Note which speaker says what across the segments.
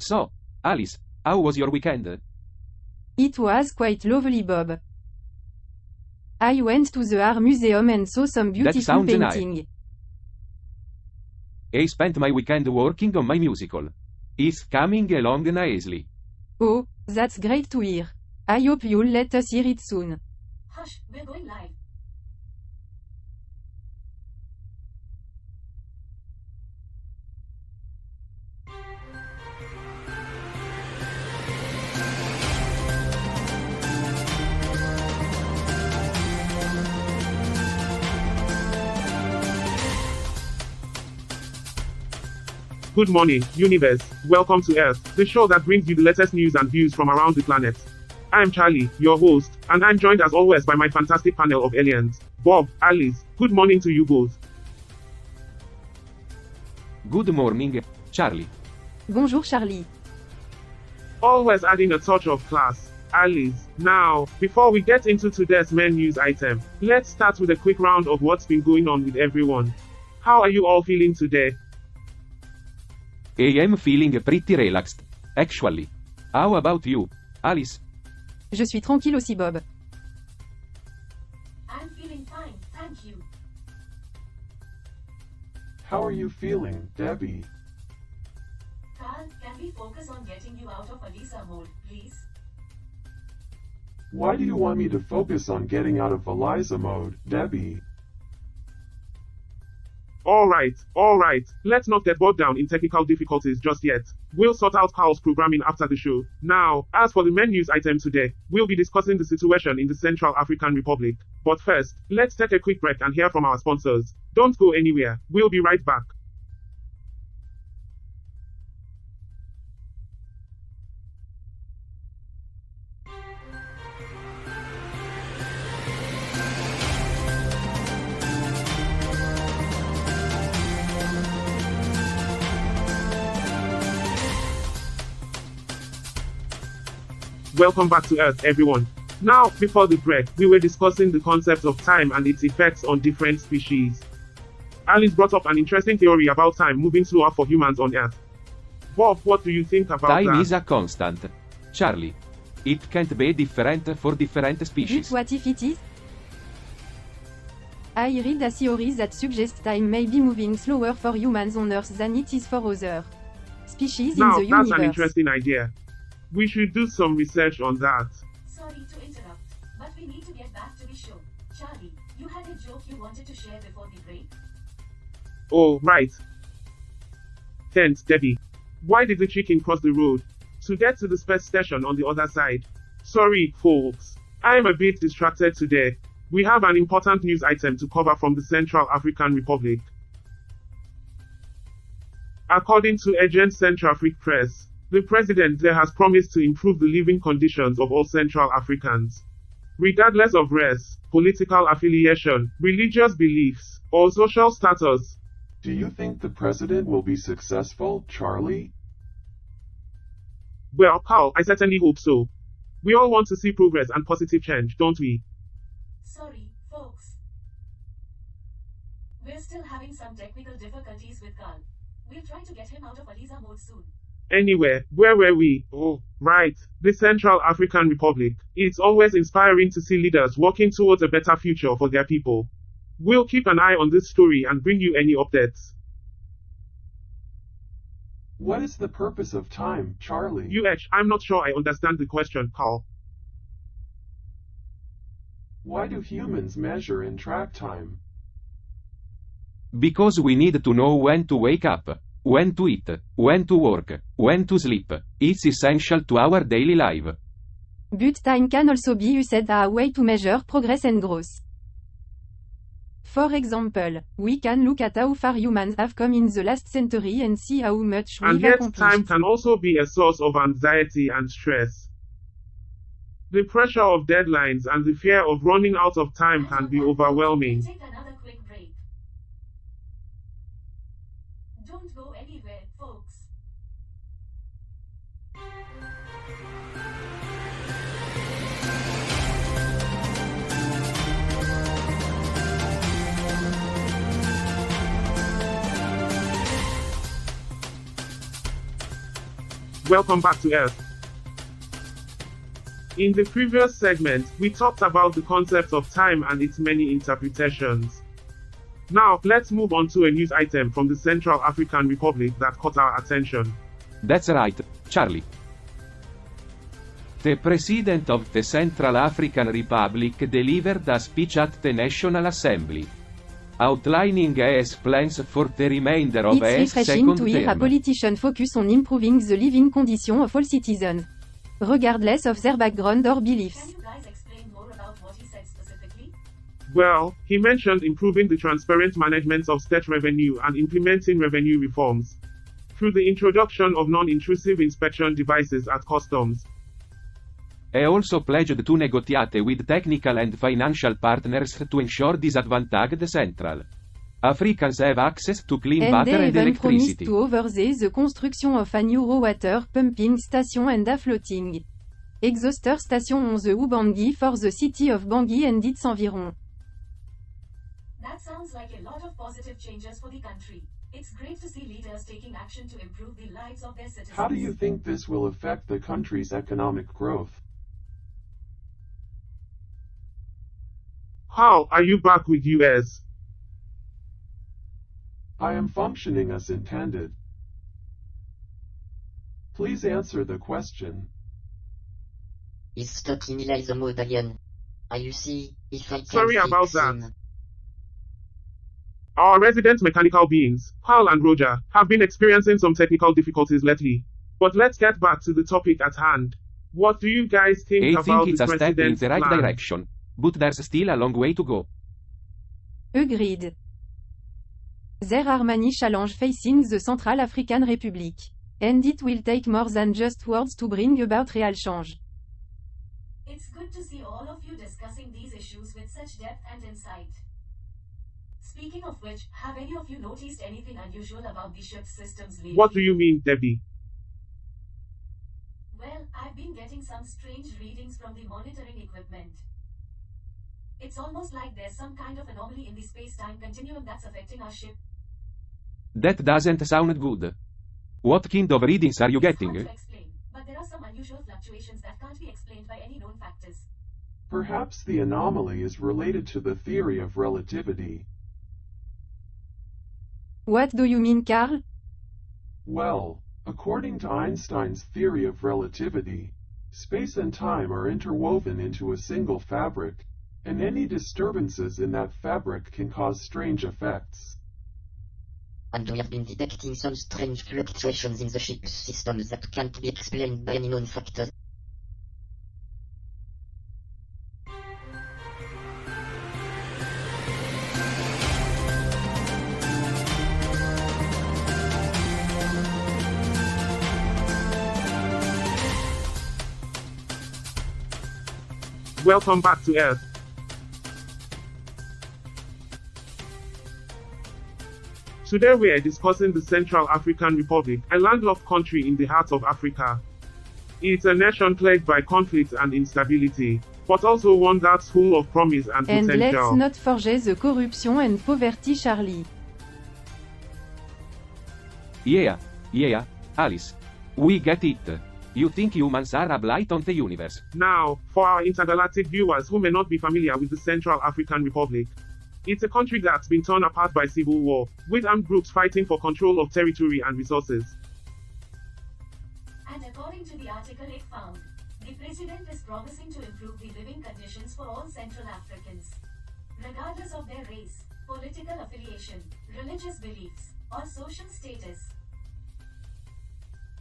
Speaker 1: So, Alice, how was your weekend?
Speaker 2: It was quite lovely, Bob. I went to the art museum and saw some beautiful
Speaker 1: sounds nice.
Speaker 2: painting.
Speaker 1: I spent my weekend working on my musical. It's coming along nicely.
Speaker 2: Oh, that's great to hear. I hope you'll let us hear it soon.
Speaker 3: Hush, we're going live.
Speaker 4: Good morning, universe. Welcome to Earth, the show that brings you the latest news and views from around the planet. I'm Charlie, your host, and I'm joined as always by my fantastic panel of aliens. Bob, Alice, good morning to you both.
Speaker 1: Good morning, Charlie.
Speaker 2: Bonjour, Charlie.
Speaker 4: Always adding a touch of class. Alice, now, before we get into today's main news item, let's start with a quick round of what's been going on with everyone. How are you all feeling today?
Speaker 1: I am feeling pretty relaxed, actually. How about you, Alice?
Speaker 2: Je suis tranquille aussi, Bob.
Speaker 3: I'm feeling fine, thank you.
Speaker 5: How are you feeling, Debbie?
Speaker 3: Carl, can we focus on getting you out of Elisa mode, please?
Speaker 5: Why do you want me to focus on getting out of Eliza mode, Debbie?
Speaker 4: Alright, let's not get bogged down in technical difficulties just yet. We'll sort out Carl's programming after the show. Now, as for the main news item today, we'll be discussing the situation in the Central African Republic. But first, let's take a quick break and hear from our sponsors. Don't go anywhere, we'll be right back. Welcome back to Earth, everyone. Now, before the break, we were discussing the concept of time and its effects on different species. Alice brought up an interesting theory about time moving slower for humans on Earth. Bob, what do you think about that?
Speaker 1: Time is a constant. Charlie. It can't be different for different species.
Speaker 2: But what if it is? I read a theory that suggests time may be moving slower for humans on Earth than it is for other species in the universe.
Speaker 4: Now, that's an interesting idea. We should do some research on that.
Speaker 3: Sorry to interrupt, but we need to get back to the show. Charlie, you had a joke you wanted to share before the break?
Speaker 4: Oh, right. Thanks, Debbie. Why did the chicken cross the road? To get to the space station on the other side. Sorry, folks. I'm a bit distracted today. We have an important news item to cover from the Central African Republic. According to Agence Centrafrique Press, the president there has promised to improve the living conditions of all Central Africans, regardless of race, political affiliation, religious beliefs, or social status.
Speaker 5: Do you think the president will be successful, Charlie?
Speaker 4: Well, Carl, I certainly hope so. We all want to see progress and positive change, don't we?
Speaker 3: Sorry, folks. We're still having some technical difficulties with Carl. We'll try to get him out of Elisa mode soon.
Speaker 4: Anyway, where were we? Oh, right. The Central African Republic. It's always inspiring to see leaders working towards a better future for their people. We'll keep an eye on this story and bring you any updates.
Speaker 5: What is the purpose of time, Charlie?
Speaker 4: I'm not sure I understand the question, Carl.
Speaker 5: Why do humans measure and track time?
Speaker 1: Because we need to know when to wake up, when to eat, when to work, when to sleep. It's essential to our daily life.
Speaker 2: But time can also be used as a way to measure progress and growth. For example, we can look at how far humans have come in the last century and see how much
Speaker 4: And
Speaker 2: we've
Speaker 4: yet,
Speaker 2: accomplished.
Speaker 4: time can also be a source of anxiety and stress. The pressure of deadlines and the fear of running out of time can be overwhelming.
Speaker 3: Take another quick break. Don't go anywhere, folks.
Speaker 4: Welcome back to Earth. In the previous segment, we talked about the concept of time and its many interpretations. Now, let's move on to a news item from the Central African Republic that caught our attention.
Speaker 1: That's right, Charlie. The President of the Central African Republic delivered a speech at the National Assembly, outlining EA's plans for the remainder of EA's
Speaker 2: It's refreshing
Speaker 1: second
Speaker 2: to hear a
Speaker 1: term.
Speaker 2: politician focus on improving the living condition of all citizens, regardless of their background or
Speaker 3: Can
Speaker 2: beliefs.
Speaker 3: you guys explain more about what he said specifically?
Speaker 4: Well, he mentioned improving the transparent management of state revenue and implementing revenue reforms through the introduction of non-intrusive inspection devices at customs.
Speaker 1: He also pledged to negotiate with technical and financial partners to ensure disadvantaged Central Africans have access to clean
Speaker 2: And
Speaker 1: water
Speaker 2: they
Speaker 1: and
Speaker 2: even promised
Speaker 1: electricity.
Speaker 2: to oversee the construction of a new raw water pumping station and a floating exhauster station on the Ubangi for the city of Bangui and its environs.
Speaker 3: That sounds like a lot of positive changes for the country. It's great to see leaders taking action to improve the lives of their citizens.
Speaker 5: How do you think this will affect the country's economic growth?
Speaker 4: How are you back with US?
Speaker 5: I am functioning as intended. Please answer the question.
Speaker 6: Is stuck in Eliza mode again. You see, if I can
Speaker 4: Sorry about
Speaker 6: fix
Speaker 4: that.
Speaker 6: him.
Speaker 4: Our resident mechanical beings, Paul and Roger, have been experiencing some technical difficulties lately. But let's get back to the topic at hand. What do you guys think
Speaker 1: I
Speaker 4: about
Speaker 1: think it's
Speaker 4: the
Speaker 1: a step in
Speaker 4: president's
Speaker 1: the right
Speaker 4: plan?
Speaker 1: direction, but there's still a long way to go.
Speaker 2: Agreed. There are many challenges facing the Central African Republic. And it will take more than just words to bring about real change.
Speaker 3: It's good to see all of you discussing these issues with such depth and insight. Speaking of which, have any of you noticed anything unusual about the ship's systems lately?
Speaker 4: What do you mean, Debbie?
Speaker 3: Well, I've been getting some strange readings from the monitoring equipment. It's almost like there's some kind of anomaly in the space-time continuum that's affecting our ship.
Speaker 1: That doesn't sound good. What kind of readings are you
Speaker 3: It's hard
Speaker 1: getting?
Speaker 3: to explain, but there are some unusual fluctuations that can't be explained by any known factors.
Speaker 5: Perhaps the anomaly is related to the theory of relativity.
Speaker 2: What do you mean, Carl?
Speaker 5: Well, according to Einstein's theory of relativity, space and time are interwoven into a single fabric, and any disturbances in that fabric can cause strange effects.
Speaker 6: And we have been detecting some strange fluctuations in the ship's systems that can't be explained by any known factors.
Speaker 4: Welcome back to Earth. Today we are discussing the Central African Republic, a landlocked country in the heart of Africa. It's a nation plagued by conflict and instability, but also one that's full of promise and
Speaker 2: And
Speaker 4: potential.
Speaker 2: let's not forget the corruption and poverty, Charlie.
Speaker 1: Yeah, Alice. We get it. You think humans are a blight on the universe.
Speaker 4: Now, for our intergalactic viewers who may not be familiar with the Central African Republic, it's a country that's been torn apart by civil war, with armed groups fighting for control of territory and resources.
Speaker 3: And according to the article it found, the president is promising to improve the living conditions for all Central Africans, regardless of their race, political affiliation, religious beliefs, or social status.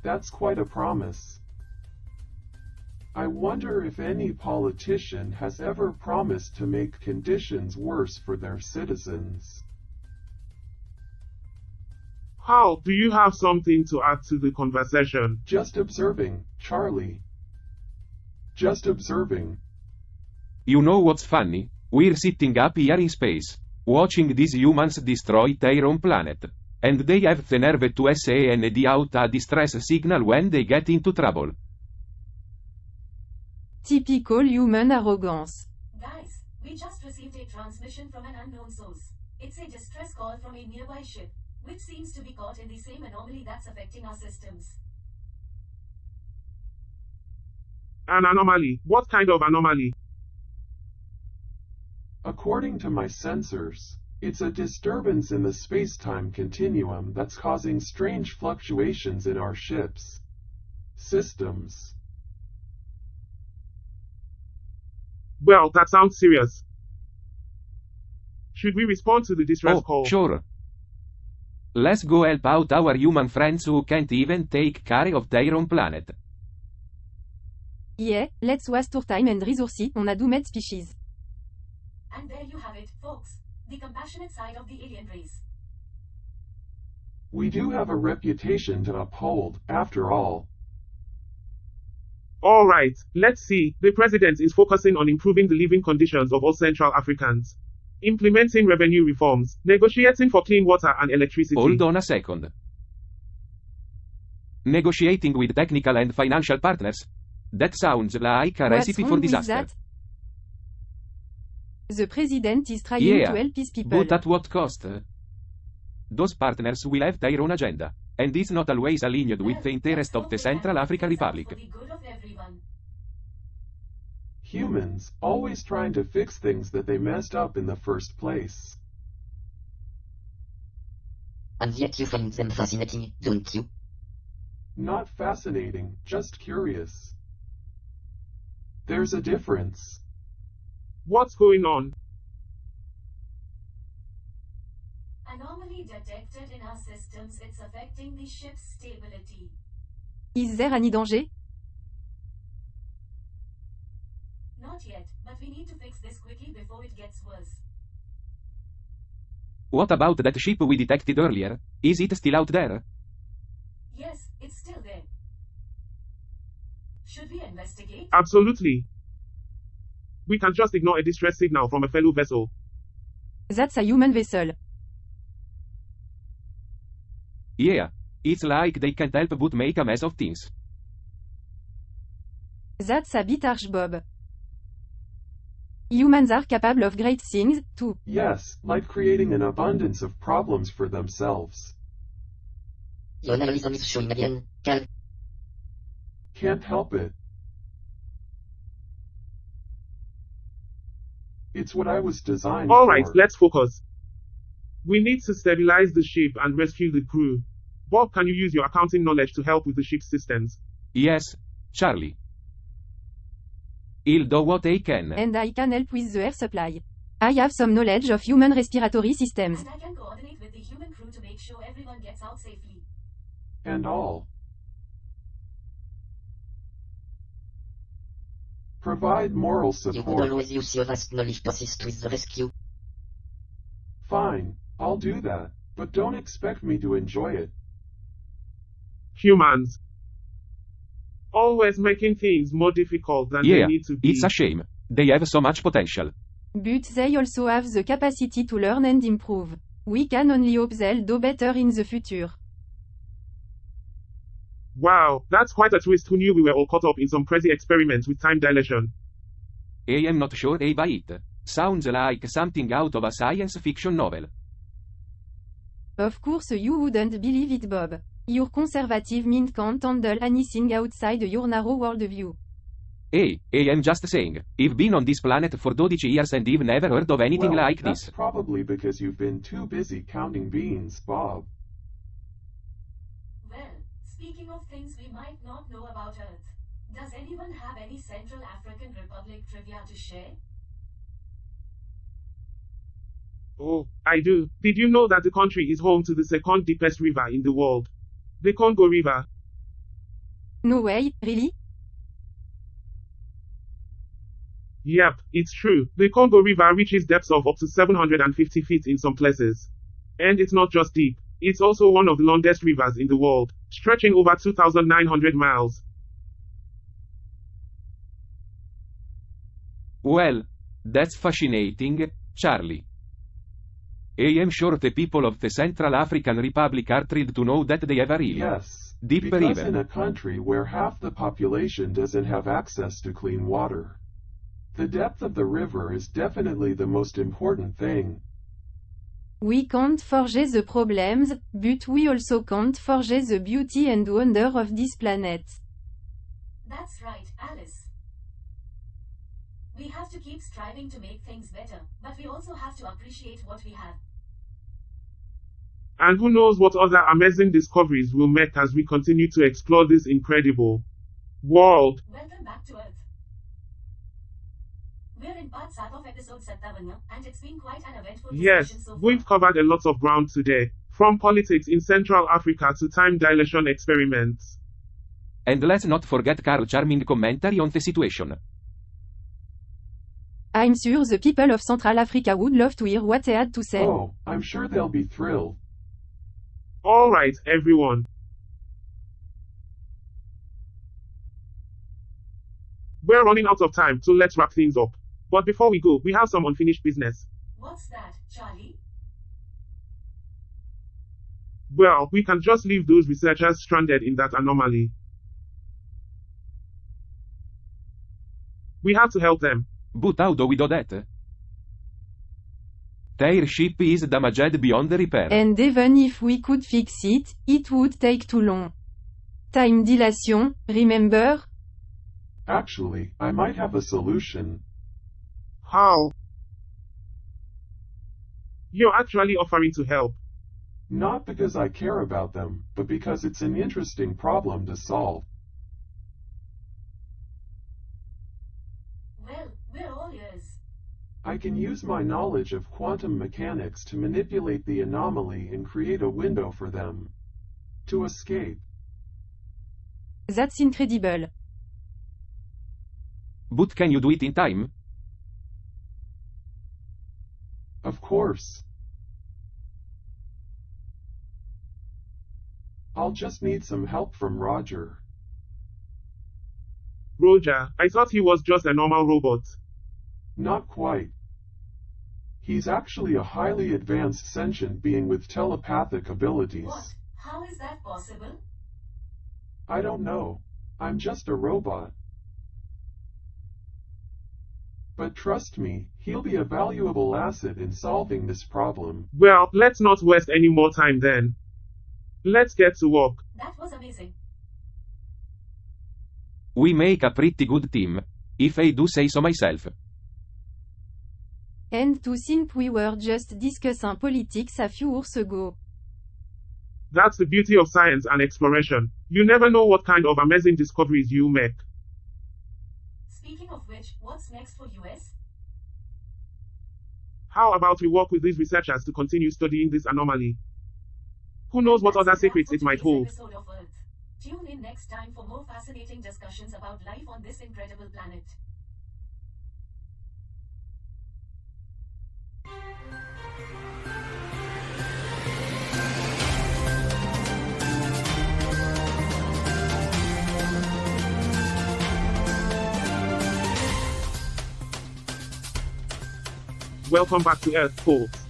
Speaker 5: That's quite a promise. I wonder if any politician has ever promised to make conditions worse for their citizens.
Speaker 4: Hal, do you have something to add to the conversation?
Speaker 5: Just observing, Charlie. Just observing.
Speaker 1: You know what's funny? We're sitting up here in space, watching these humans destroy their own planet. And they have the nerve to send out a distress signal when they get into trouble.
Speaker 2: Typical human arrogance.
Speaker 3: Guys, we just received a transmission from an unknown source. It's a distress call from a nearby ship, which seems to be caught in the same anomaly that's affecting our systems.
Speaker 4: An anomaly. What kind of anomaly?
Speaker 5: According to my sensors, it's a disturbance in the space-time continuum that's causing strange fluctuations in our ship's systems.
Speaker 4: Well, that sounds serious. Should we respond to the distress
Speaker 1: Oh,
Speaker 4: call?
Speaker 1: sure. Let's go help out our human friends who can't even take care of their own planet.
Speaker 2: Yeah, let's waste our time and resources on a doomed species.
Speaker 3: And there you have it, folks. The compassionate side of the alien race.
Speaker 5: We do have a reputation to uphold, after all.
Speaker 4: All right, let's see. The president is focusing on improving the living conditions of all Central Africans, implementing revenue reforms, negotiating for clean water and electricity.
Speaker 1: Hold on a second. Negotiating with technical and financial partners? That sounds like a
Speaker 2: What's
Speaker 1: recipe
Speaker 2: wrong
Speaker 1: for
Speaker 2: with
Speaker 1: disaster.
Speaker 2: that? The president is trying
Speaker 1: Yeah,
Speaker 2: to help his people.
Speaker 1: but at what cost? Those partners will have their own agenda, and it's not always aligned with the interest of the Central African Republic.
Speaker 3: For the good of everyone.
Speaker 5: Humans, always trying to fix things that they messed up in the first place.
Speaker 6: And yet you find them fascinating, don't you?
Speaker 5: Not fascinating, just curious. There's a difference.
Speaker 4: What's going on?
Speaker 3: Anomaly detected in our systems. It's affecting the ship's stability.
Speaker 2: Is there any danger?
Speaker 3: Not yet, but we need to fix this quickly before it gets worse.
Speaker 1: What about that ship we detected earlier? Is it still out there?
Speaker 3: Yes, it's still there. Should we investigate?
Speaker 4: Absolutely. We can just ignore a distress signal from a fellow vessel.
Speaker 2: That's a human vessel.
Speaker 1: Yeah. It's like they can't help but make a mess of things.
Speaker 2: That's a bit harsh, Bob. Humans are capable of great things, too.
Speaker 5: Yes, like creating an abundance of problems for themselves.
Speaker 6: Your analysis is showing again, Cal.
Speaker 5: Can't help it. It's what I was designed
Speaker 4: All
Speaker 5: for.
Speaker 4: right, let's focus. We need to stabilize the ship and rescue the crew. Bob, can you use your accounting knowledge to help with the ship's systems?
Speaker 1: Yes, Charlie. He'll do what he can.
Speaker 2: And I can help with the air supply. I have some knowledge of human respiratory systems.
Speaker 3: And I can coordinate with the human crew to make sure everyone gets out safely.
Speaker 5: And all. Provide moral
Speaker 6: You could
Speaker 5: support.
Speaker 6: always use your vast knowledge to assist with the rescue.
Speaker 5: Fine, I'll do that, but don't expect me to enjoy it.
Speaker 4: Humans. Always making things more difficult than they
Speaker 1: Yeah,
Speaker 4: need to be.
Speaker 1: it's a shame. They have so much potential.
Speaker 2: But they also have the capacity to learn and improve. We can only hope they'll do better in the future.
Speaker 4: Wow, that's quite a twist. Who knew we were all caught up in some crazy experiment with time dilation?
Speaker 1: I am not sure I buy it. Sounds like something out of a science fiction novel.
Speaker 2: Of course you wouldn't believe it, Bob. Your conservative mind can't handle anything outside your narrow worldview.
Speaker 1: Hey, I am just saying, I've been on this planet for 12 years and I've never heard of anything
Speaker 5: Well,
Speaker 1: like
Speaker 5: that's
Speaker 1: this.
Speaker 5: probably because you've been too busy counting beans, Bob.
Speaker 3: Well, speaking of things we might not know about Earth, does anyone have any Central African Republic trivia to share?
Speaker 4: Oh, I do. Did you know that the country is home to the second deepest river in the world? The Congo River.
Speaker 2: No way, really?
Speaker 4: Yep, it's true. The Congo River reaches depths of up to 750 feet in some places. And it's not just deep. It's also one of the longest rivers in the world, stretching over 2,900 miles.
Speaker 1: Well, that's fascinating, Charlie. I am sure the people of the Central African Republic are thrilled to know that they have a real,
Speaker 5: Yes,
Speaker 1: deep
Speaker 5: because
Speaker 1: river.
Speaker 5: in a country where half the population doesn't have access to clean water, the depth of the river is definitely the most important thing.
Speaker 2: We can't forget the problems, but we also can't forget the beauty and wonder of this planet.
Speaker 3: That's right, Alice. We have to keep striving to make things better, but we also have to appreciate what we have.
Speaker 4: And who knows what other amazing discoveries we'll make as we continue to explore this incredible world.
Speaker 3: Welcome back to Earth. We're in part 7 of episode 7, and it's been quite an eventful
Speaker 4: Yes,
Speaker 3: discussion so far.
Speaker 4: we've covered a lot of ground today, from politics in Central Africa to time dilation experiments.
Speaker 1: And let's not forget Carl's charming commentary on the situation.
Speaker 2: I'm sure the people of Central Africa would love to hear what they had to say.
Speaker 5: Oh, I'm sure they'll be thrilled.
Speaker 4: Alright, everyone. We're running out of time, so let's wrap things up. But before we go, we have some unfinished business.
Speaker 3: What's that, Charlie?
Speaker 4: Well, we can just leave those researchers stranded in that anomaly. We have to help them.
Speaker 1: But how do we do that? Their ship is damaged beyond repair.
Speaker 2: And even if we could fix it, it would take too long. Time dilation, remember?
Speaker 5: Actually, I might have a solution.
Speaker 4: How? You're actually offering to help.
Speaker 5: Not because I care about them, but because it's an interesting problem to solve.
Speaker 3: Well, we're all ears.
Speaker 5: I can use my knowledge of quantum mechanics to manipulate the anomaly and create a window for them to escape.
Speaker 2: That's incredible.
Speaker 1: But can you do it in time?
Speaker 5: Of course. I'll just need some help from Roger.
Speaker 4: Roger, I thought he was just a normal robot.
Speaker 5: Not quite. He's actually a highly advanced sentient being with telepathic abilities.
Speaker 3: What? How is that possible?
Speaker 5: I don't know. I'm just a robot. But trust me, he'll be a valuable asset in solving this problem.
Speaker 4: Well, let's not waste any more time then. Let's get to work.
Speaker 3: That was amazing.
Speaker 1: We make a pretty good team, if I do say so myself.
Speaker 2: And to think we were just discussing politics a few hours ago.
Speaker 4: That's the beauty of science and exploration. You never know what kind of amazing discoveries you make.
Speaker 3: Speaking of which, what's next for US?
Speaker 4: How about we work with these researchers to continue studying this anomaly? Who knows what other secrets it might hold?
Speaker 3: Episode of Earth. Tune in next time for more fascinating discussions about life on this incredible planet.
Speaker 4: Welcome back to Earth, folks.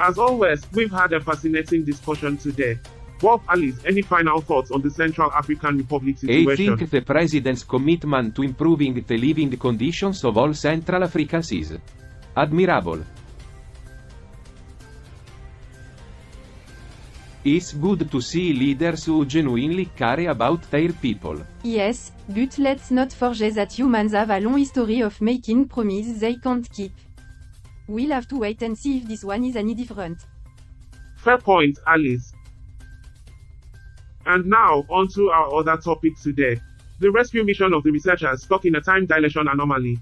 Speaker 4: As always, we've had a fascinating discussion today. Bob, Alice, any final thoughts on the Central African Republic
Speaker 1: I
Speaker 4: situation?
Speaker 1: think the president's commitment to improving the living conditions of all Central Africans is admirable. It's good to see leaders who genuinely care about their people.
Speaker 2: Yes, but let's not forget that humans have a long history of making promises they can't keep. We'll have to wait and see if this one is any different.
Speaker 4: Fair point, Alice. And now, on to our other topic today. The rescue mission of the researchers stuck in a time dilation anomaly.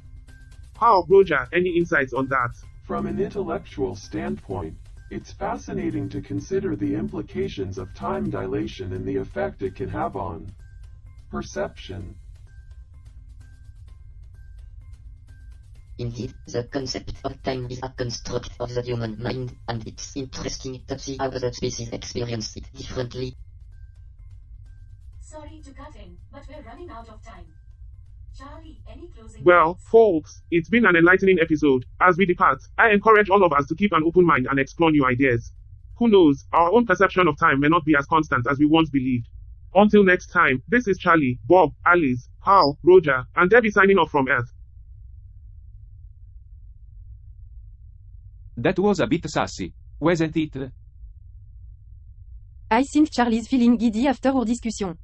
Speaker 4: How, Roger, any insights on that?
Speaker 5: From an intellectual standpoint, it's fascinating to consider the implications of time dilation and the effect it can have on perception.
Speaker 6: Indeed, the concept of time is a construct of the human mind, and it's interesting to see how the species experience it differently.
Speaker 3: Sorry to cut in, but we're running out of time. Charlie, any closing
Speaker 4: Well,
Speaker 3: thoughts?
Speaker 4: folks, it's been an enlightening episode. As we depart, I encourage all of us to keep an open mind and explore new ideas. Who knows, our own perception of time may not be as constant as we once believed. Until next time, this is Charlie, Bob, Alice, Hal, Roger, and Debbie signing off from Earth.
Speaker 1: That was a bit sassy, wasn't it?
Speaker 2: I think Charlie's feeling giddy after our discussion.